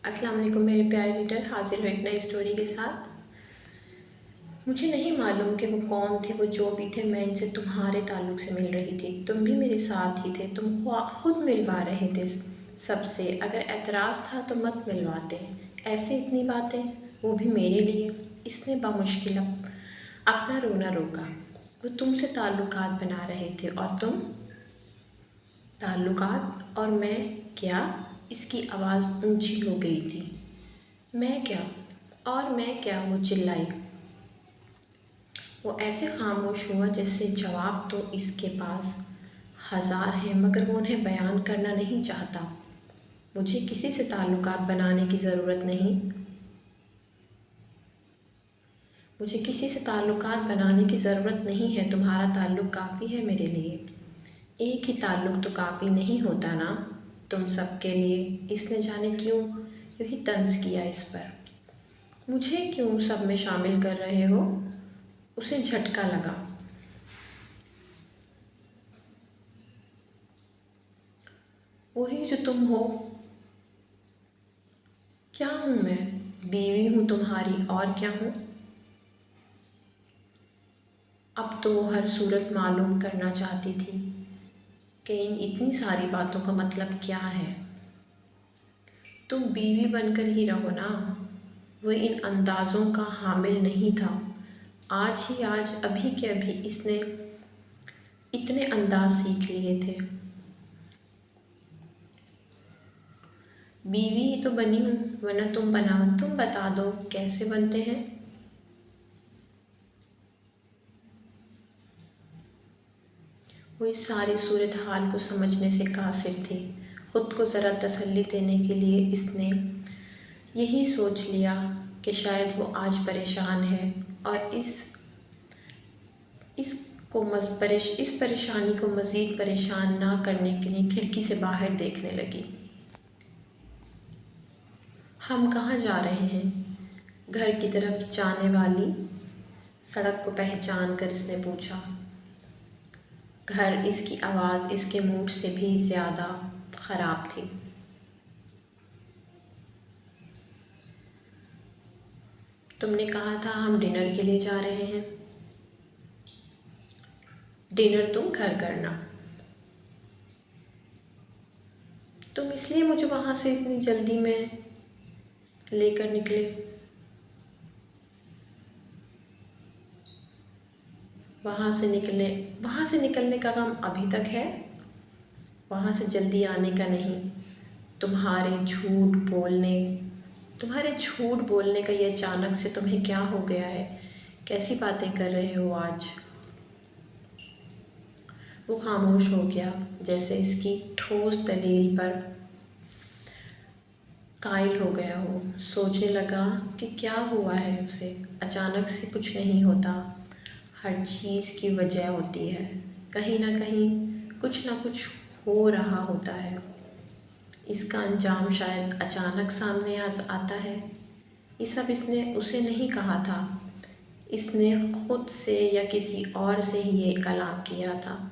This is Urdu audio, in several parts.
السلام علیکم میرے پیارے ریڈر، حاضر ہو ایک نئی اسٹوری کے ساتھ۔ مجھے نہیں معلوم کہ وہ کون تھے، وہ جو بھی تھے، میں ان سے تمہارے تعلق سے مل رہی تھی۔ تم بھی میرے ساتھ ہی تھے، تم خود ملوا رہے تھے سب سے۔ اگر اعتراض تھا تو مت ملواتے، ایسے اتنی باتیں، وہ بھی میرے لیے۔ اس نے بامشکل اپنا رونا روکا۔ وہ تم سے تعلقات بنا رہے تھے اور تم تعلقات اور میں کیا؟ اس کی آواز اونچی ہو گئی تھی۔ میں کیا؟ اور میں کیا؟ وہ چلائی۔ وہ ایسے خاموش ہوا جیسے جواب تو اس کے پاس ہزار ہیں مگر وہ انہیں بیان کرنا نہیں چاہتا۔ مجھے کسی سے تعلقات بنانے کی ضرورت نہیں۔ مجھے کسی سے تعلقات بنانے کی ضرورت نہیں ہے، تمہارا تعلق کافی ہے میرے لیے۔ ایک ہی تعلق تو کافی نہیں ہوتا نا تم سب کے لیے۔ اس نے جانے کیوں یوں ہی طنز کیا اس پر۔ مجھے کیوں سب میں شامل کر رہے ہو؟ اسے جھٹکا لگا۔ وہی جو تم ہو۔ کیا ہوں میں؟ بیوی ہوں تمہاری، اور کیا ہوں؟ اب تو وہ ہر صورت معلوم کرنا چاہتی تھی کہ ان اتنی ساری باتوں کا مطلب کیا ہے۔ تم بیوی بن کر ہی رہو نا۔ وہ ان اندازوں کا حامل نہیں تھا۔ آج ہی آج، ابھی کے ابھی اس نے اتنے انداز سیکھ لیے تھے۔ بیوی ہی تو بنی ہوں، ورنہ تم بتا دو کیسے بنتے ہیں؟ وہ اس ساری صورتحال کو سمجھنے سے قاصر تھی۔ خود کو ذرا تسلی دینے کے لیے اس نے یہی سوچ لیا کہ شاید وہ آج پریشان ہے اور اس پریشانی کو مزید پریشان نہ کرنے کے لیے کھڑکی سے باہر دیکھنے لگی۔ ہم کہاں جا رہے ہیں؟ گھر کی طرف جانے والی سڑک کو پہچان کر اس نے پوچھا۔ گھر؟ اس کی آواز اس کے موڈ سے بھی زیادہ خراب تھی۔ تم نے کہا تھا ہم ڈنر کے لیے جا رہے ہیں۔ ڈنر تم گھر کرنا۔ تم اس لیے مجھے وہاں سے اتنی جلدی میں لے کر نکلے؟ وہاں سے نکلنے کا غم ابھی تک ہے؟ وہاں سے جلدی آنے کا نہیں۔ تمہارے جھوٹ بولنے کا یہ اچانک سے تمہیں کیا ہو گیا ہے؟ کیسی باتیں کر رہے ہو آج؟ وہ خاموش ہو گیا، جیسے اس کی ٹھوس دلیل پر قائل ہو گیا ہو۔ سوچنے لگا کہ کیا ہوا ہے اسے۔ اچانک سے کچھ نہیں ہوتا، ہر چیز کی وجہ ہوتی ہے۔ کہیں نہ کچھ ہو رہا ہوتا ہے۔ اس کا انجام شاید اچانک سامنے آتا ہے۔ یہ سب اس نے اسے نہیں کہا تھا، اس نے خود سے یا کسی اور سے ہی یہ کلام کیا تھا۔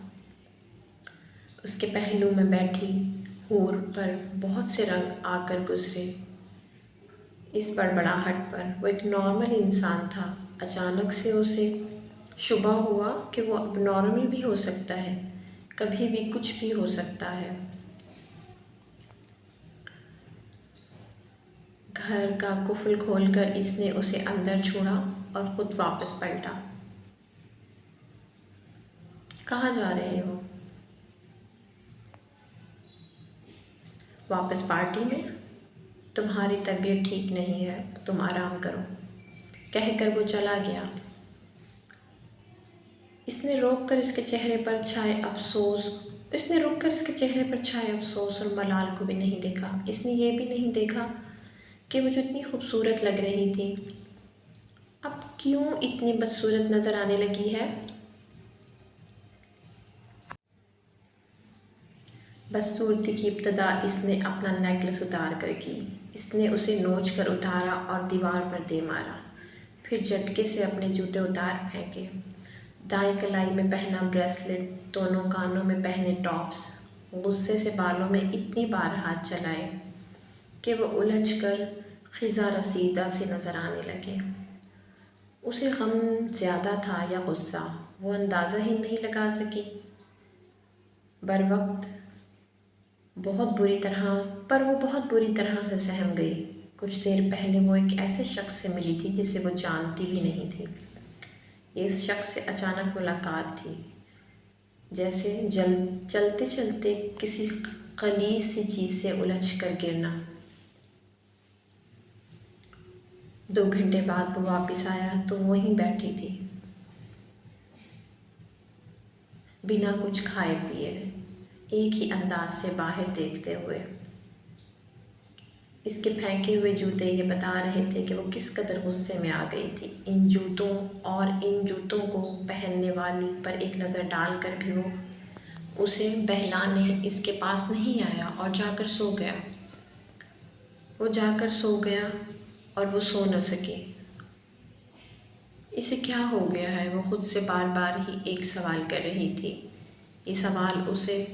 اس کے پہلو میں بیٹھی حور پر بہت سے رنگ آ کر گزرے۔ اس بڑبڑاہٹ پر وہ ایک نارمل انسان تھا۔ اچانک سے اسے شبہ ہوا کہ وہ اب نارمل بھی ہو سکتا ہے، کبھی بھی کچھ بھی ہو سکتا ہے۔ گھر کا قفل کھول کر اس نے اسے اندر چھوڑا اور خود واپس پلٹا۔ کہاں جا رہے ہو؟ واپس پارٹی میں؟ تمہاری طبیعت ٹھیک نہیں ہے، تم آرام کرو، کہہ کر وہ چلا گیا۔ اس نے رک کر اس کے چہرے پر چھائے افسوس اور ملال کو بھی نہیں دیکھا۔ اس نے یہ بھی نہیں دیکھا کہ وہ جو اتنی خوبصورت لگ رہی تھی، اب کیوں اتنی بدصورت نظر آنے لگی ہے۔ بدصورتی کی ابتدا اس نے اپنا نیکلس اتار کر کی۔ اس نے اسے نوچ کر اتارا اور دیوار پر دے مارا، پھر جھٹکے سے اپنے جوتے اتار پھینکے۔ دائیں کلائی میں پہنا بریسلٹ، دونوں کانوں میں پہنے ٹاپس، غصے سے بالوں میں اتنی بار ہاتھ چلائے کہ وہ الجھ کر خزاں رسیدہ سے نظر آنے لگے۔ اسے غم زیادہ تھا یا غصہ، وہ اندازہ ہی نہیں لگا سکی۔ وہ بہت بری طرح سے سہم گئی۔ کچھ دیر پہلے وہ ایک ایسے شخص سے ملی تھی جسے وہ جانتی بھی نہیں تھی۔ اس شخص سے اچانک ملاقات تھی، جیسے چلتے چلتے کسی غلیظ سی چیز سے الجھ کر گرنا۔ 2 گھنٹے بعد وہ واپس آیا تو وہ وہیں بیٹھی تھی، بنا کچھ کھائے پیے، ایک ہی انداز سے باہر دیکھتے ہوئے۔ اس کے پھینکے ہوئے جوتے یہ بتا رہے تھے کہ وہ کس قدر غصے میں آ گئی تھی۔ ان جوتوں کو پہننے والی پر ایک نظر ڈال کر بھی وہ اسے بہلانے اس کے پاس نہیں آیا اور جا کر سو گیا اور وہ سو نہ سکی۔ اسے کیا ہو گیا ہے؟ وہ خود سے بار بار ہی ایک سوال کر رہی تھی۔ یہ سوال اسے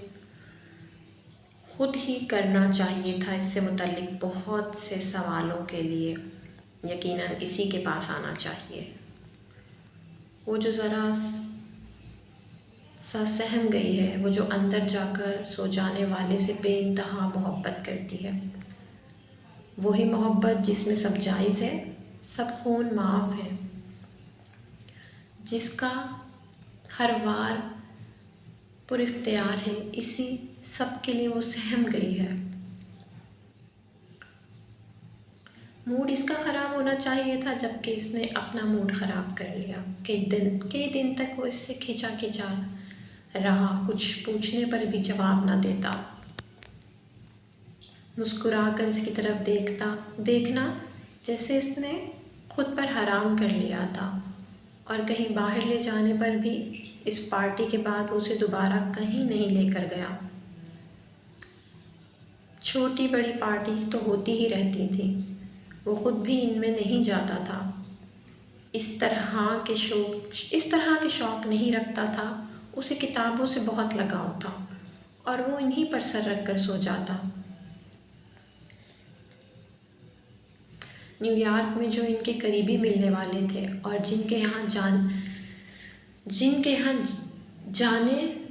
خود ہی کرنا چاہیے تھا۔ اس سے متعلق بہت سے سوالوں کے لیے یقیناً اسی کے پاس آنا چاہیے۔ وہ جو ذرا سا سہم گئی ہے، وہ جو اندر جا کر سو جانے والے سے بے انتہا محبت کرتی ہے، وہی محبت جس میں سب جائز ہے، سب خون معاف ہے، جس کا ہر وار پر اختیار ہے، اسی سب کے لیے وہ سہم گئی ہے۔ موڈ اس کا خراب ہونا چاہیے تھا، جبکہ اس نے اپنا موڈ خراب کر لیا۔ کئی دن تک وہ اس سے کھچا رہا، کچھ پوچھنے پر بھی جواب نہ دیتا، مسکرا کر اس کی طرف دیکھنا جیسے اس نے خود پر حرام کر لیا تھا، اور کہیں باہر لے جانے پر بھی اس پارٹی کے بعد وہ اسے دوبارہ کہیں نہیں لے کر گیا۔ چھوٹی بڑی پارٹیز تو ہوتی ہی رہتی تھی، وہ خود بھی ان میں نہیں جاتا تھا، اس طرح کے شوق نہیں رکھتا تھا۔ اسے کتابوں سے بہت لگاؤ تھا اور وہ انہی پر سر رکھ کر سو جاتا۔ نیو یارک میں جو ان کے قریبی ملنے والے تھے اور جن کے یہاں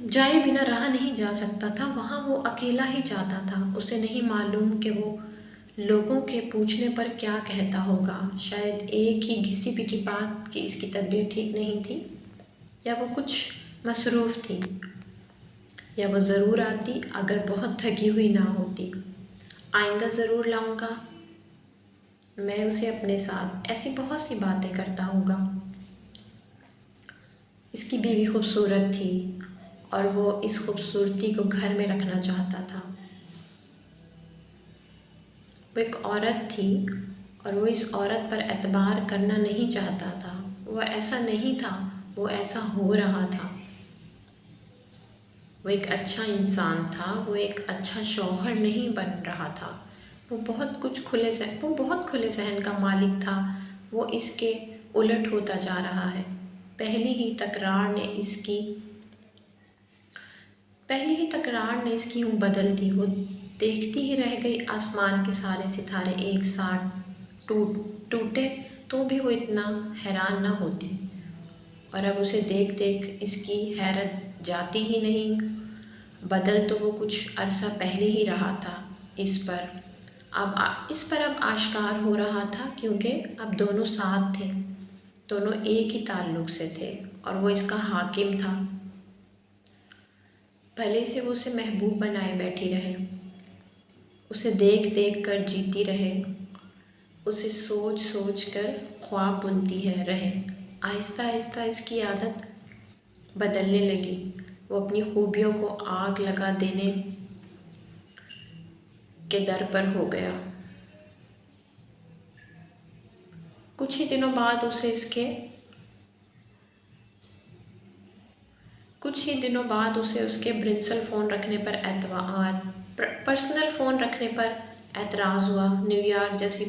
جائے بنا رہا نہیں جا سکتا تھا، وہاں وہ اکیلا ہی جاتا تھا۔ اسے نہیں معلوم کہ وہ لوگوں کے پوچھنے پر کیا کہتا ہوگا۔ شاید ایک ہی گھسی پٹی بات کہ اس کی طبیعت ٹھیک نہیں تھی، یا وہ کچھ مصروف تھی، یا وہ ضرور آتی اگر بہت تھکی ہوئی نہ ہوتی۔ آئندہ ضرور لاؤں گا، میں اسے اپنے ساتھ ایسی بہت سی باتیں کرتا ہوں گا۔ اس کی بیوی خوبصورت تھی اور وہ اس خوبصورتی کو گھر میں رکھنا چاہتا تھا۔ وہ ایک عورت تھی اور وہ اس عورت پر اعتبار کرنا نہیں چاہتا تھا۔ وہ ایسا نہیں تھا، وہ ایسا ہو رہا تھا۔ وہ ایک اچھا انسان تھا، وہ ایک اچھا شوہر نہیں بن رہا تھا۔ وہ بہت کھلے ذہن کا مالک تھا، وہ اس کے الٹ ہوتا جا رہا ہے۔ پہلی ہی تکرار نے اس کی اونگ بدل دی۔ وہ دیکھتی ہی رہ گئی۔ آسمان کے سارے ستارے ایک ساتھ ٹوٹے تو بھی وہ اتنا حیران نہ ہوتی، اور اب اسے دیکھ اس کی حیرت جاتی ہی نہیں۔ بدل تو وہ کچھ عرصہ پہلے ہی رہا تھا، اس پر اب آشکار ہو رہا تھا، کیونکہ اب دونوں ساتھ تھے، دونوں ایک ہی تعلق سے تھے اور وہ اس کا حاکم تھا۔ بھلے سے وہ اسے محبوب بنائے بیٹھی رہے، اسے دیکھ کر جیتی رہے، اسے سوچ کر خواب بنتی رہے۔ آہستہ آہستہ اس کی عادت بدلنے لگی۔ وہ اپنی خوبیوں کو آگ لگا دینے کے در پر ہو گیا۔ کچھ ہی دنوں بعد اسے اس کے پرسنل فون رکھنے پر اعتراض ہوا۔ نیو یارک جیسی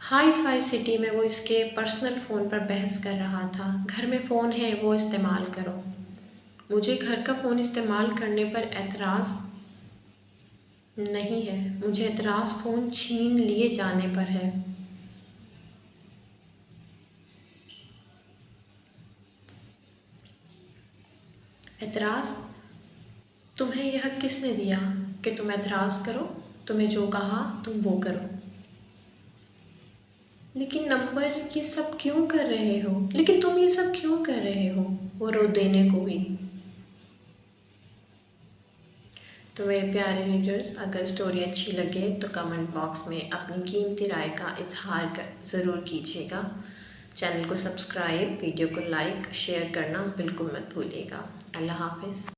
ہائی فائی سٹی میں وہ اس کے پرسنل فون پر بحث کر رہا تھا۔ گھر میں فون ہے، وہ استعمال کرو۔ مجھے گھر کا فون استعمال کرنے پر اعتراض نہیں ہے، مجھے اعتراض فون چھین لیے جانے پر ہے۔ اعتراض؟ تمہیں یہ حق کس نے دیا کہ تم اعتراض کرو؟ تمہیں جو کہا تم وہ کرو۔ لیکن یہ سب کیوں کر رہے ہو؟ لیکن تم یہ سب کیوں کر رہے ہو؟ وہ رو دینے کو ہی۔ تو میرے پیارے ریڈرز، اگر سٹوری اچھی لگے تو کمنٹ باکس میں اپنی قیمتی رائے کا اظہار ضرور کیجیے گا۔ چینل کو سبسکرائب، ویڈیو کو لائک، شیئر کرنا بالکل مت بھولیے گا۔ اللہ حافظ۔